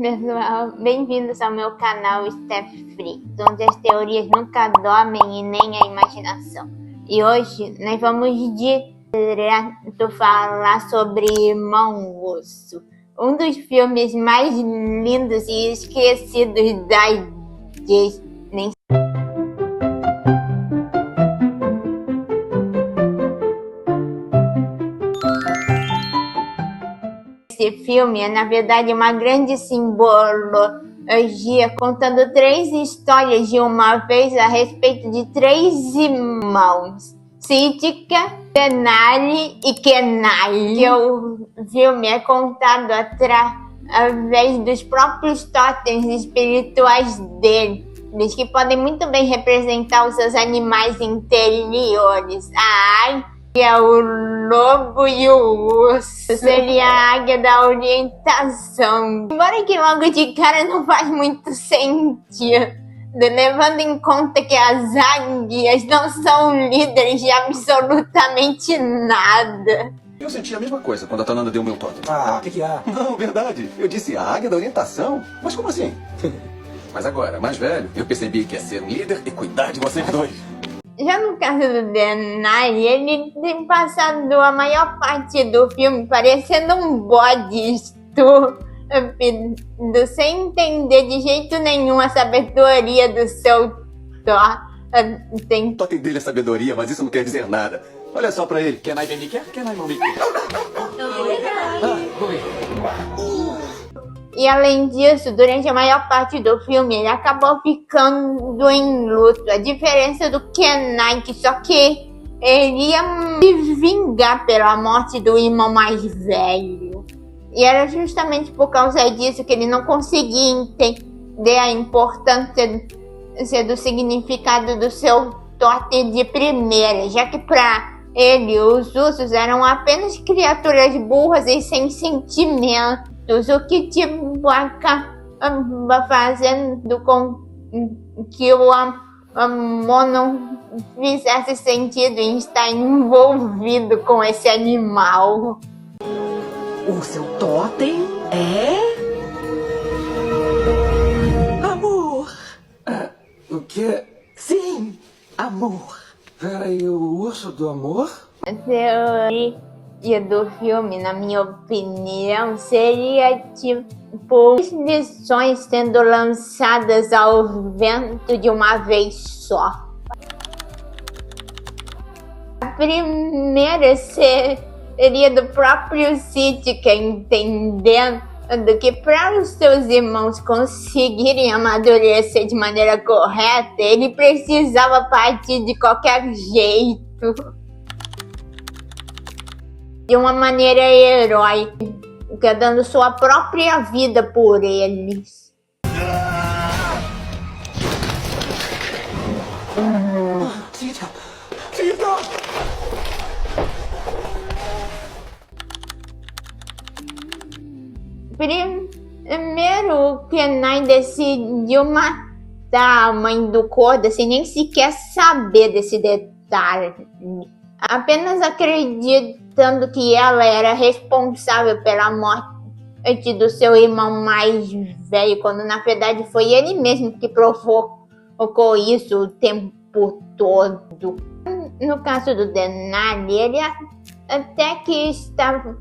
Pessoal, bem-vindos ao meu canal Steph Free, onde as teorias nunca dormem e nem a imaginação. E hoje nós vamos direto falar sobre Irmão Urso, um dos filmes mais lindos e esquecidos da Disney. Esse filme é, na verdade, uma grande simbologia, contando 3 histórias de uma vez a respeito de 3 irmãos: Sítica, Denali e Kenai. Que o filme é contado através dos próprios totens espirituais deles, que podem muito bem representar os seus animais interiores. A águia, o lobo e o urso seria a águia da orientação. Embora que logo de cara não faz muito sentido, levando em conta que as águias não são líderes de absolutamente nada. Eu senti a mesma coisa quando a Tananda deu o meu totem. Ah, o que há? Não, verdade. Eu disse a águia da orientação. Mas como assim? Mas agora, mais velho, eu percebi que é ser um líder e cuidar de vocês dois. Já no caso do Denali, ele tem passado a maior parte do filme parecendo um bode estúpido, sem entender de jeito nenhum a sabedoria do seu totem. O totem dele é sabedoria, mas isso não quer dizer nada. Olha só pra ele. Kenai bem me quer? Kenai não me quer. E além disso, durante a maior parte do filme, ele acabou ficando em luto. A diferença do Kenai, que só que ele ia se vingar pela morte do irmão mais velho. E era justamente por causa disso que ele não conseguia entender a importância do significado do seu totem de primeira, já que para ele os ursos eram apenas criaturas burras e sem sentimentos. O que acaba fazendo com que o amor não fizesse sentido em estar envolvido com esse animal. O seu totem é... amor. O quê? Sim, amor. Peraí, o urso do amor? A teoria do filme, na minha opinião, seria tipo lições sendo lançadas ao vento de uma vez só. A primeira seria do próprio Sítica entendendo que para os seus irmãos conseguirem amadurecer de maneira correta, ele precisava partir de qualquer jeito, de uma maneira heróica, dando sua própria vida por eles. Sítica! Sítica! Primeiro, o Kenai decidiu matar a mãe do Koda sem nem sequer saber desse detalhe, apenas acreditando que ela era responsável pela morte do seu irmão mais velho, quando na verdade foi ele mesmo que provocou isso o tempo todo. No caso do Denali, ele até que estava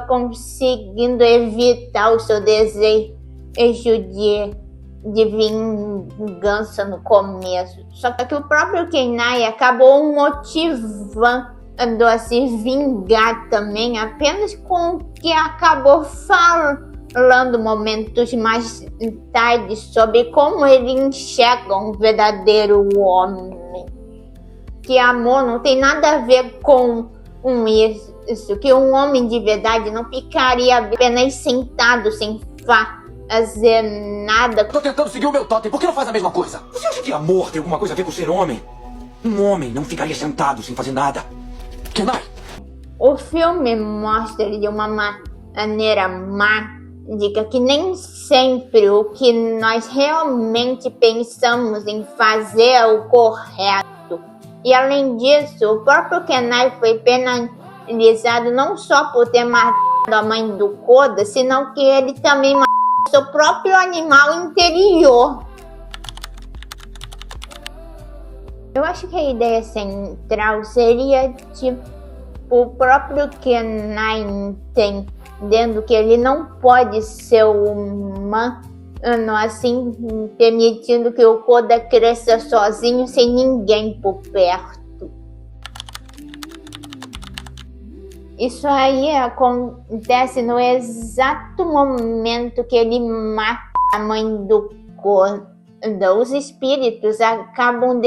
conseguindo evitar o seu desejo de vingança no começo. Só que o próprio Kenai acabou motivando a se vingar também, apenas com o que acabou falando momentos mais tarde sobre como ele enxerga um verdadeiro homem. Que amor não tem nada a ver com isso, que um homem de verdade não ficaria apenas sentado sem fazer nada. Tô tentando seguir o meu totem, por que não faz a mesma coisa? Você acha que amor tem alguma coisa a ver com ser homem? Um homem não ficaria sentado sem fazer nada. Kenai! O filme mostra de uma maneira mágica que nem sempre o que nós realmente pensamos em fazer é o correto. E além disso, o próprio Kenai foi penalizado não só por ter matado a mãe do Koda, senão que ele também matou seu próprio animal interior. Eu acho que a ideia central seria, tipo, o próprio Kenai entendendo que ele não pode ser humano, assim, permitindo que o Koda cresça sozinho, sem ninguém por perto. Isso aí acontece no exato momento que ele mata a mãe do Koda. Os espíritos acabam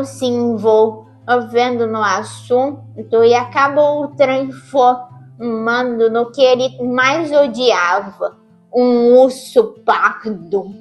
se envolvendo no assunto e acabam o transformando no que ele mais odiava, um urso pardo.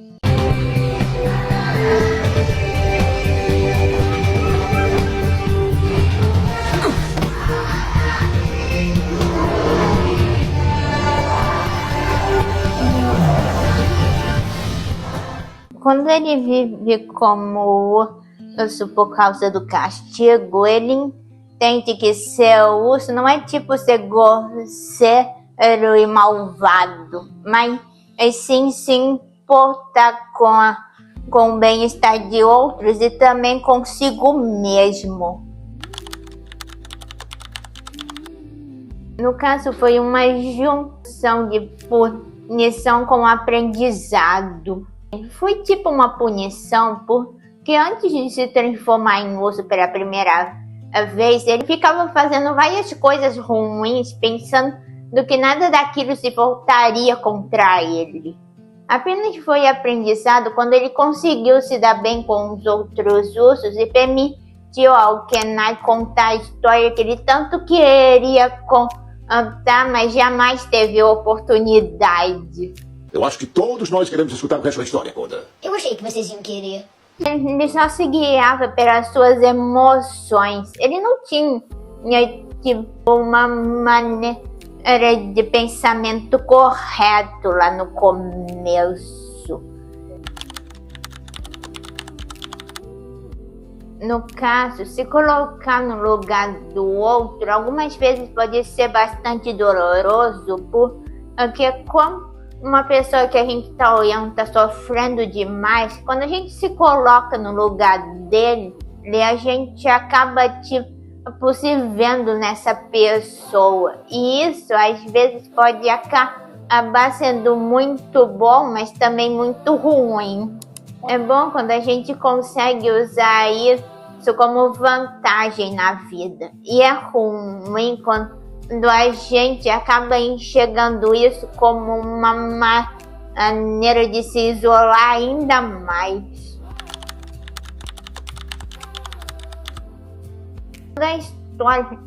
Quando ele vive como urso por causa do castigo, ele entende que ser urso não é tipo ser grosseiro e malvado, mas sim se importar com o bem-estar de outros e também consigo mesmo. No caso, foi uma junção de punição com aprendizado. Foi tipo uma punição porque antes de se transformar em urso pela primeira vez, ele ficava fazendo várias coisas ruins, pensando que nada daquilo se voltaria contra ele. Apenas foi aprendizado quando ele conseguiu se dar bem com os outros ursos e permitiu ao Kenai contar a história que ele tanto queria contar, mas jamais teve oportunidade. Eu acho que todos nós queremos escutar o resto da história, Koda. Eu achei que vocês iam querer. Ele só se guiava pelas suas emoções. Ele não tinha, tipo, uma maneira de pensamento correto lá no começo. No caso, se colocar no lugar do outro, algumas vezes pode ser bastante doloroso, porque como uma pessoa que a gente tá olhando tá sofrendo demais, quando a gente se coloca no lugar dele, a gente acaba tipo se vendo nessa pessoa. E isso às vezes pode acabar sendo muito bom, mas também muito ruim. É bom quando a gente consegue usar isso como vantagem na vida. E é ruim quando a gente acaba enxergando isso como uma maneira de se isolar ainda mais. Quando a história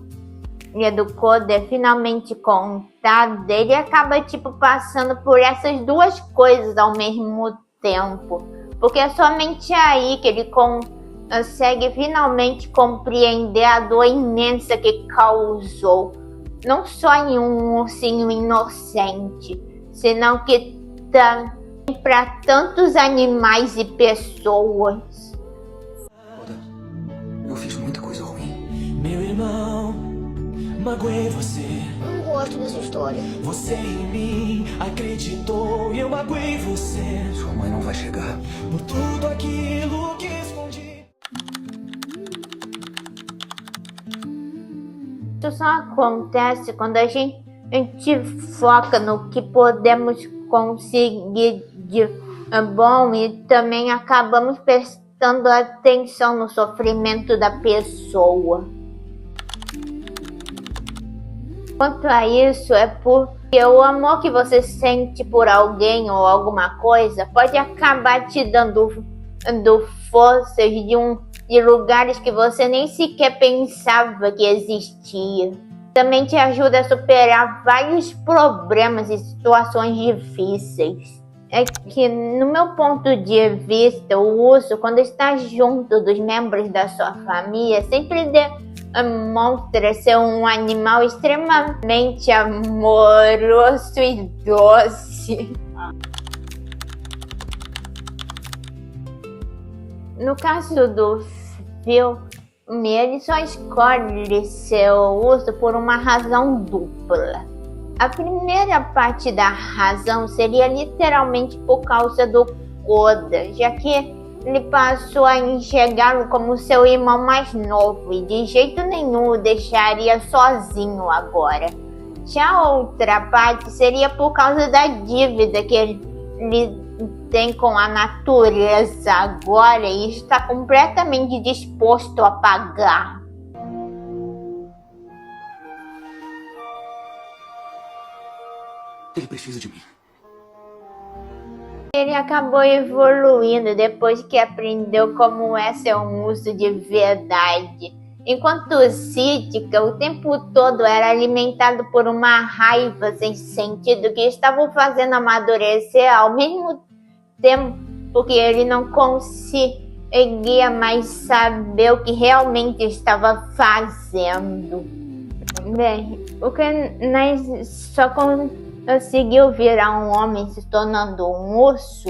do Koda é finalmente contada, ele acaba tipo passando por essas duas coisas ao mesmo tempo. Porque é somente aí que ele consegue finalmente compreender a dor imensa que causou. Não só em um ursinho inocente, senão que também para tantos animais e pessoas. Koda, eu fiz muita coisa ruim. Meu irmão, magoei você. Não gosto dessa história. Você em mim acreditou e eu magoei você. Sua mãe não vai chegar. Por tudo aquilo que escondi. Isso só acontece quando a gente foca no que podemos conseguir de bom e também acabamos prestando atenção no sofrimento da pessoa. Quanto a isso, é porque o amor que você sente por alguém ou alguma coisa pode acabar te dando forças de lugares que você nem sequer pensava que existia. Também te ajuda a superar vários problemas e situações difíceis. É que, no meu ponto de vista, o urso, quando está junto dos membros da sua família, sempre demonstra ser um animal extremamente amoroso e doce. No caso do filme, ele só escolhe ser o urso por uma razão dupla. A primeira parte da razão seria literalmente por causa do Koda, já que ele passou a enxergá-lo como seu irmão mais novo e de jeito nenhum o deixaria sozinho agora. Já a outra parte seria por causa da dívida que ele tem com a natureza agora e está completamente disposto a pagar. Ele precisa de mim. Ele acabou evoluindo depois que aprendeu como é ser um urso de verdade. Enquanto Sítica o tempo todo era alimentado por uma raiva sem sentido que estava o fazendo amadurecer ao mesmo tempo que ele não conseguia mais saber o que realmente estava fazendo. Bem, o que nós só conseguiu virar um homem se tornando um urso,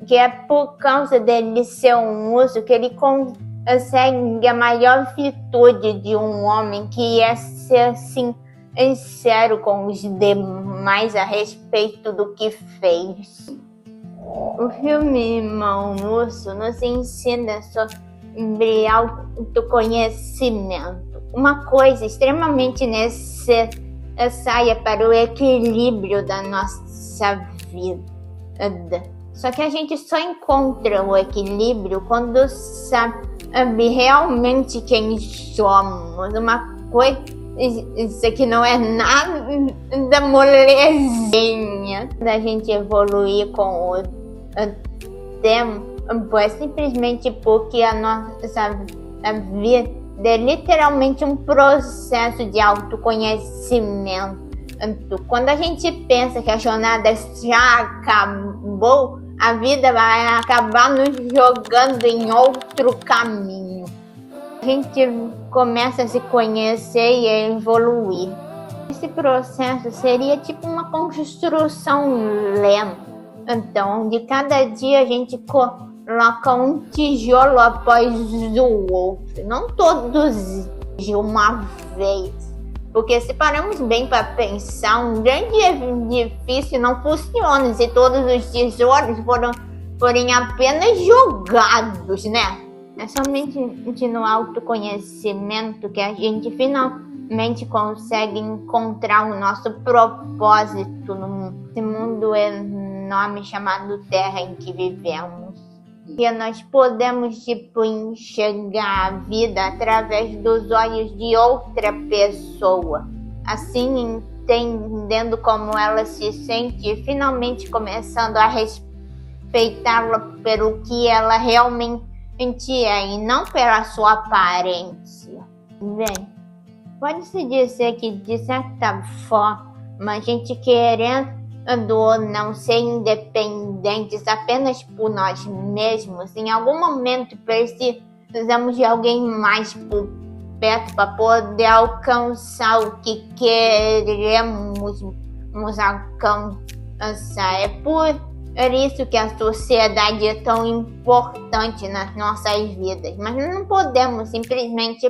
que é por causa dele ser um urso que ele consegue a maior virtude de um homem, que é ser sincero com os demais a respeito do que fez. O filme Irmão Urso nos ensina sobre autoconhecimento, uma coisa extremamente necessária para o equilíbrio da nossa vida. Só que a gente só encontra o equilíbrio quando sabe realmente quem somos. Uma coisa, isso aqui não é nada molezinha da gente evoluir com o tempo, é simplesmente porque a nossa vida é literalmente um processo de autoconhecimento. Quando a gente pensa que a jornada já acabou, a vida vai acabar nos jogando em outro caminho. A gente começa a se conhecer e a evoluir. Esse processo seria tipo uma construção lenta. Então, de cada dia a gente coloca um tijolo após o outro, não todos de uma vez. Porque se paramos bem para pensar, um grande edifício não funciona se todos os tijolos forem apenas jogados, né? É somente no autoconhecimento que a gente finalmente consegue encontrar o nosso propósito nesse mundo enorme chamado Terra em que vivemos. Que nós podemos, enxergar a vida através dos olhos de outra pessoa. Assim, entendendo como ela se sente e finalmente começando a respeitá-la pelo que ela realmente é e não pela sua aparência. Bem, pode-se dizer que, de certa forma, a gente querendo ou não ser independentes apenas por nós mesmos, em algum momento precisamos de alguém mais por perto para poder alcançar o que queremos alcançar. É por isso que a sociedade é tão importante nas nossas vidas, mas não podemos simplesmente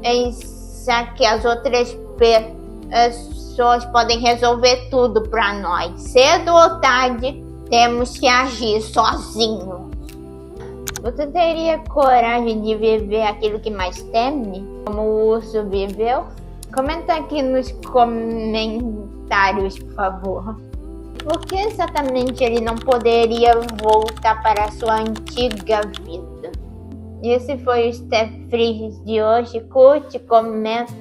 pensar que as outras pessoas podem resolver tudo para nós. Cedo ou tarde, temos que agir sozinhos. Você teria coragem de viver aquilo que mais teme, como o urso viveu? Comenta aqui nos comentários, por favor. Por que exatamente ele não poderia voltar para a sua antiga vida? Esse foi o Step Free de hoje. Curte, comenta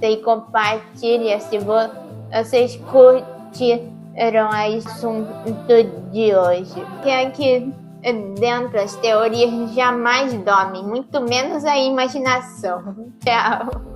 e compartilha se vocês curtiram o assunto de hoje. Que aqui dentro as teorias jamais dormem, muito menos a imaginação. Tchau!